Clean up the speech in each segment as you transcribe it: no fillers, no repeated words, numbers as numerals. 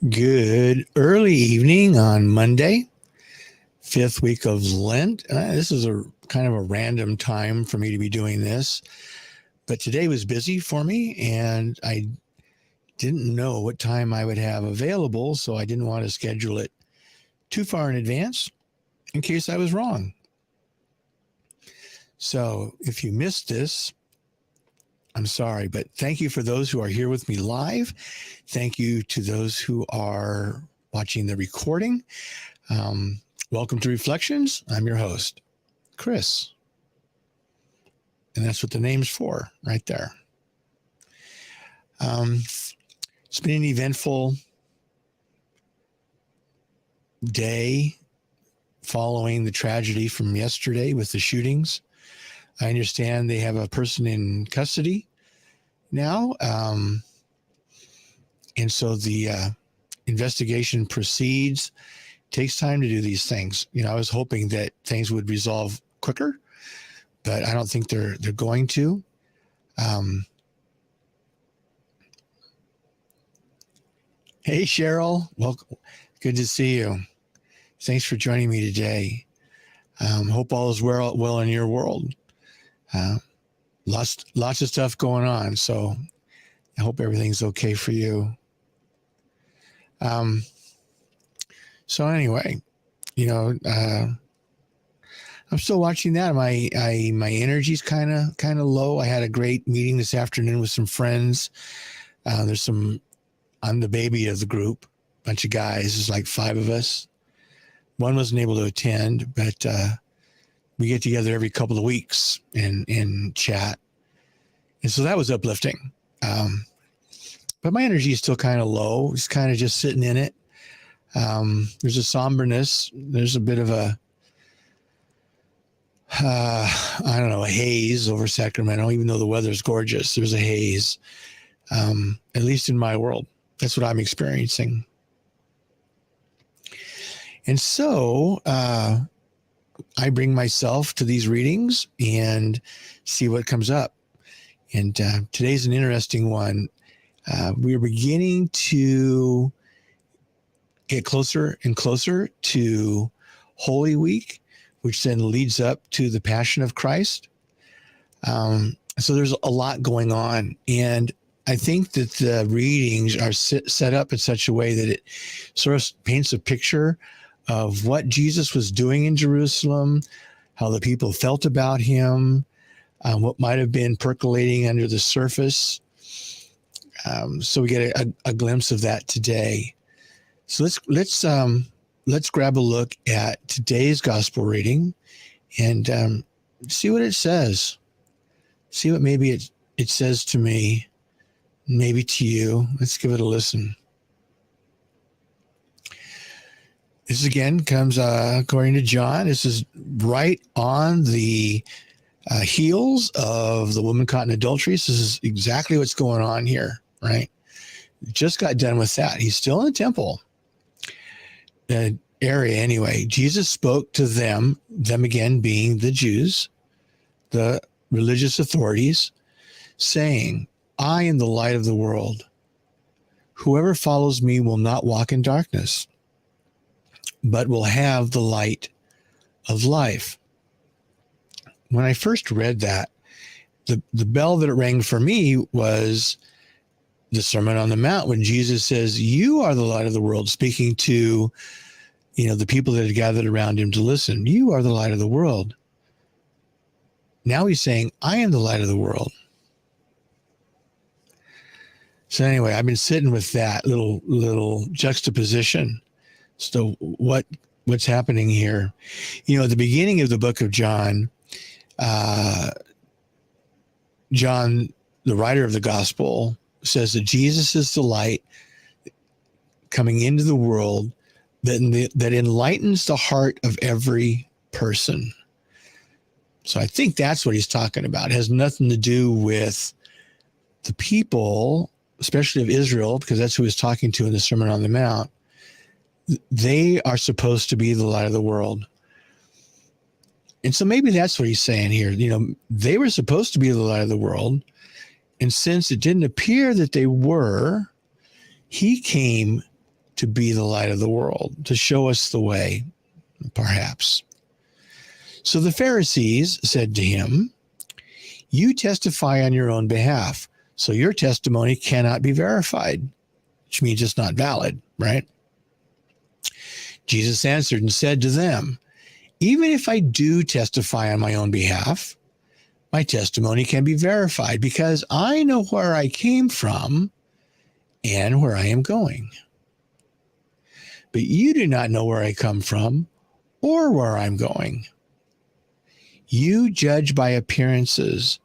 Good early evening on Monday, fifth week of Lent. This is a kind of a random time for me to be doing this, but today was busy for me and I didn't know what time I would have available, so I didn't want to schedule it too far in advance in case I was wrong. So if you missed this, I'm sorry, but thank you for those who are here with me live. Thank you to those who are watching the recording. Welcome to Reflections. I'm your host, Chris. And that's what the name's for, right there. It's been an eventful day following the tragedy from yesterday with the shootings. I understand they have a person in custody now. And so the investigation proceeds. Takes time to do these things. I was hoping that things would resolve quicker, but I don't think they're going to. Hey, Cheryl. Welcome. Good to see you. Thanks for joining me today. Hope all is well in your world. Lots of stuff going on, so I hope everything's okay for you. So anyway, I'm still watching that. My energy's kind of low. I had a great meeting this afternoon with some friends. I'm the baby of the group, bunch of guys. There's like 5 of us. One wasn't able to attend, but we get together every couple of weeks and chat. And so that was uplifting. But my energy is still kind of low. It's kind of just sitting in it. There's a somberness. There's a bit of a haze over Sacramento, even though the weather's gorgeous. There's a haze, at least in my world. That's what I'm experiencing. And so I bring myself to these readings and see what comes up. And today's an interesting one. We're beginning to get closer and closer to Holy Week, which then leads up to the Passion of Christ. So there's a lot going on. And I think that the readings are set up in such a way that it sort of paints a picture of what Jesus was doing in Jerusalem, how the people felt about him, what might have been percolating under the surface. So we get a glimpse of that today. So let's grab a look at today's gospel reading and see what it says. See what maybe it says to me, maybe to you. Let's give it a listen. This again comes according to John. This is right on the heels of the woman caught in adultery. This is exactly what's going on here, right? Just got done with that. He's still in the temple area anyway. Jesus spoke to them again being the Jews, the religious authorities, saying, I am the light of the world. Whoever follows me will not walk in darkness, but will have the light of life. When I first read that, the bell that it rang for me was the Sermon on the Mount, when Jesus says, you are the light of the world, speaking to, the people that had gathered around him to listen. You are the light of the world. Now he's saying, I am the light of the world. So anyway, I've been sitting with that little juxtaposition. So what's happening here? At the beginning of the book of John, John, the writer of the gospel, says that Jesus is the light coming into the world that enlightens the heart of every person. So I think that's what he's talking about. It has nothing to do with the people, especially of Israel, because that's who he's talking to in the Sermon on the Mount. They are supposed to be the light of the world. And so maybe that's what he's saying here. They were supposed to be the light of the world. And since it didn't appear that they were, he came to be the light of the world, to show us the way, perhaps. So the Pharisees said to him, "You testify on your own behalf, so your testimony cannot be verified," which means it's not valid, right? Jesus answered and said to them, "Even if I do testify on my own behalf, my testimony can be verified because I know where I came from and where I am going. But you do not know where I come from or where I'm going. You judge by appearances,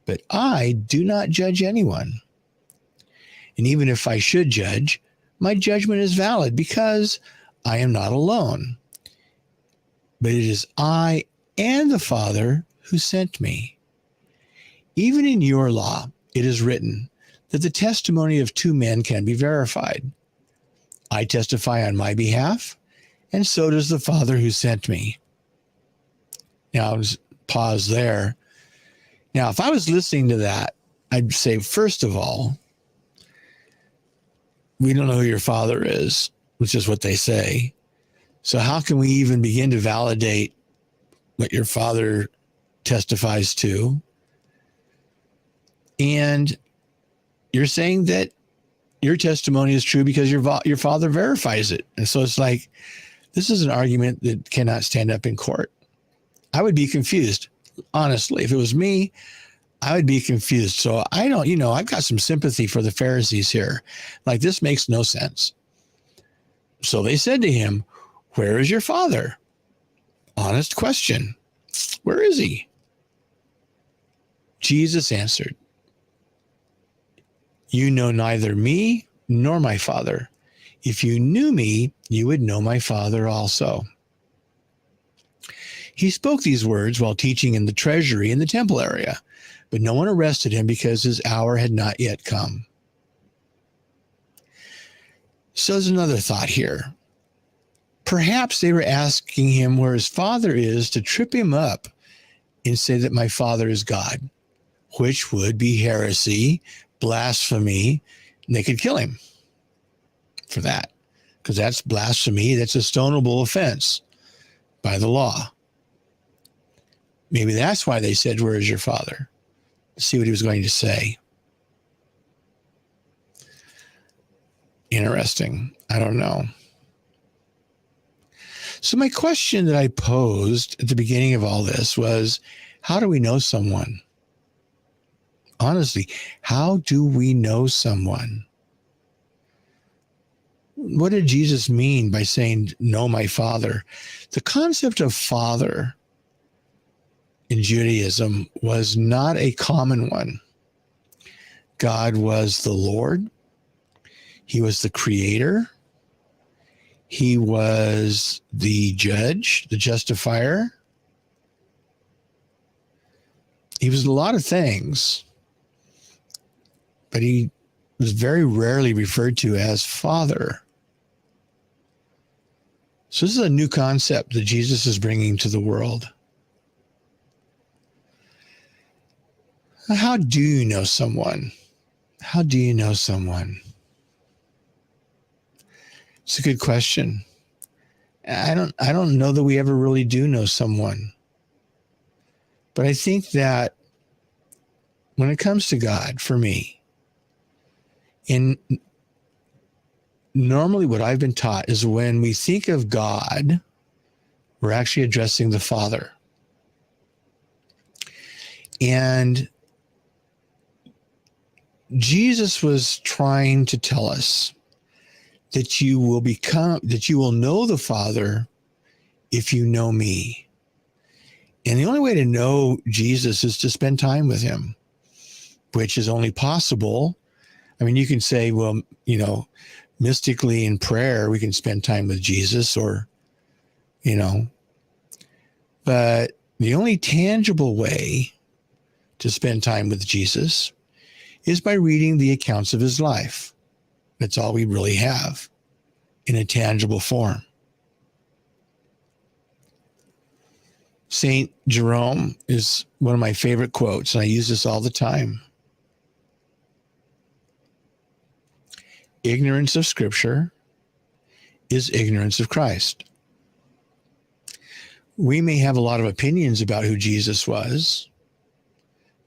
but I do not judge anyone. And even if I should judge, my judgment is valid because I am not alone. But it is I and the Father who sent me. Even in your law, it is written that the testimony of two men can be verified. I testify on my behalf, and so does the Father who sent me." Now, I'll just pause there. Now, if I was listening to that, I'd say, first of all, we don't know who your Father is, which is what they say. So how can we even begin to validate what your Father testifies to? And you're saying that your testimony is true because your Father verifies it. And so it's like, this is an argument that cannot stand up in court. I would be confused, honestly. If it was me, I would be confused. So I don't, I've got some sympathy for the Pharisees here. Like, this makes no sense. So they said to him, "Where is your Father?" Honest question. Where is he? Jesus answered, "You know neither me nor my Father. If you knew me, you would know my Father also." He spoke these words while teaching in the treasury in the temple area, but no one arrested him because his hour had not yet come. So there's another thought here. Perhaps they were asking him where his Father is to trip him up and say that my Father is God, which would be heresy, blasphemy, and they could kill him for that, because that's blasphemy. That's a stonable offense by the law. Maybe that's why they said, "Where is your Father?" See what he was going to say. Interesting. I don't know. So my question that I posed at the beginning of all this was, how do we know someone? Honestly, how do we know someone? What did Jesus mean by saying, "Know my Father"? The concept of Father in Judaism was not a common one. God was the Lord. He was the creator. He was the judge, the justifier. He was a lot of things, but he was very rarely referred to as Father. So this is a new concept that Jesus is bringing to the world. How do you know someone? How do you know someone? It's a good question. I don't know that we ever really do know someone. But I think that when it comes to God, for me, normally what I've been taught is when we think of God, we're actually addressing the Father. And Jesus was trying to tell us that you will know the Father if you know me. And the only way to know Jesus is to spend time with him, which is only possible. I mean, you can say, well, mystically in prayer, we can spend time with Jesus, or, but the only tangible way to spend time with Jesus is by reading the accounts of his life. That's all we really have in a tangible form. Saint Jerome is one of my favorite quotes, and I use this all the time. Ignorance of Scripture is ignorance of Christ. We may have a lot of opinions about who Jesus was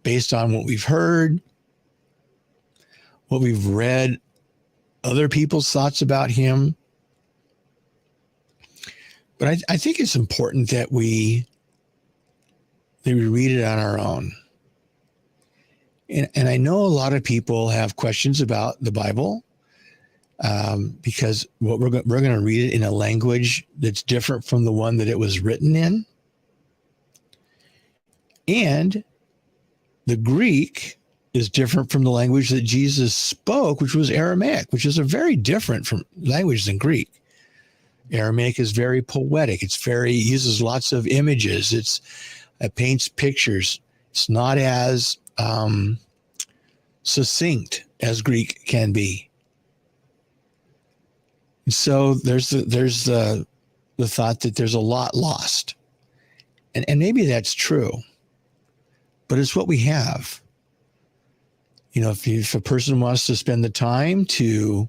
based on what we've heard, what we've read, other people's thoughts about him. But I think it's important that we read it on our own. And I know a lot of people have questions about the Bible because what we're going to read it in a language that's different from the one that it was written in. And the Greek is different from the language that Jesus spoke, which was Aramaic, which is a very different from language than Greek. Aramaic is very poetic. Uses lots of images. It paints pictures. It's not as succinct as Greek can be. And so there's the thought that there's a lot lost. And maybe that's true, but it's what we have. You know, if a person wants to spend the time to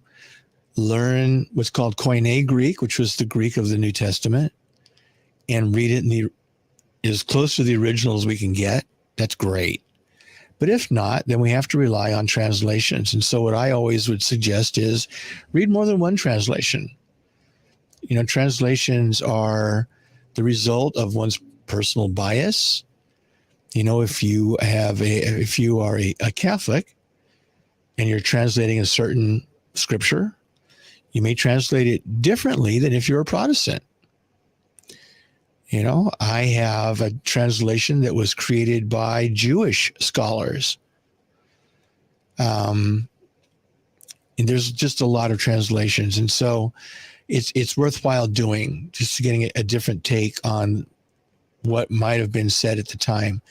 learn what's called Koine Greek, which was the Greek of the New Testament, and read it in as close to the original as we can get, that's great. But if not, then we have to rely on translations. And so what I always would suggest is read more than one translation. You know, translations are the result of one's personal bias. You know, if you are a Catholic and you're translating a certain scripture, you may translate it differently than if you're a Protestant. You know, I have a translation that was created by Jewish scholars. And there's just a lot of translations. And so it's worthwhile doing, just getting a different take on what might have been said at the time.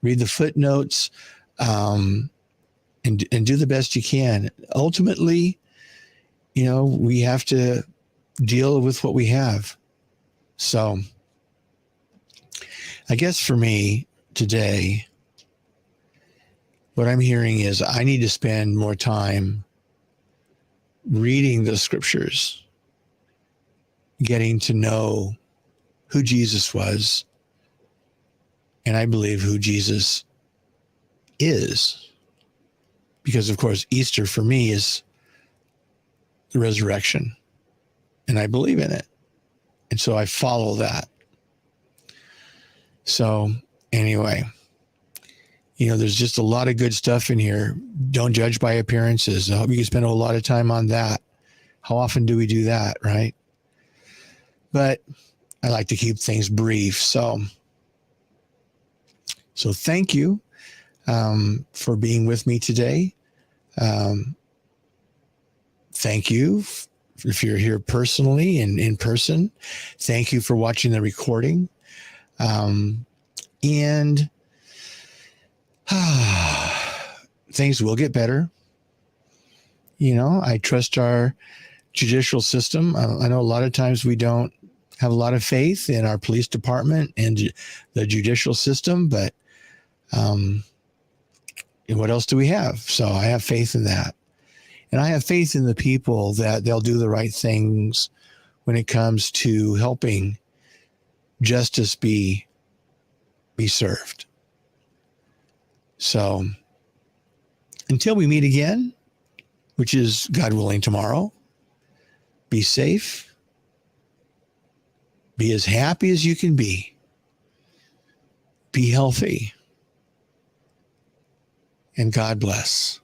Read the footnotes and do the best you can. Ultimately, you know, we have to deal with what we have. So I guess for me today, what I'm hearing is I need to spend more time reading the scriptures, getting to know who Jesus was, and I believe who Jesus is. Because, of course, Easter for me is the resurrection, and I believe in it. And so I follow that. So anyway, you know, there's just a lot of good stuff in here. Don't judge by appearances. I hope you can spend a lot of time on that. How often do we do that, right? But I like to keep things brief. So thank you for being with me today. Thank you if you're here personally and in person. Thank you for watching the recording. And things will get better. You know, I trust our judicial system. I know a lot of times we don't have a lot of faith in our police department and the judicial system, but what else do we have? So I have faith in that. And I have faith in the people that they'll do the right things when it comes to helping justice be served. So until we meet again, which is God willing tomorrow, be safe, be as happy as you can be healthy, and God bless.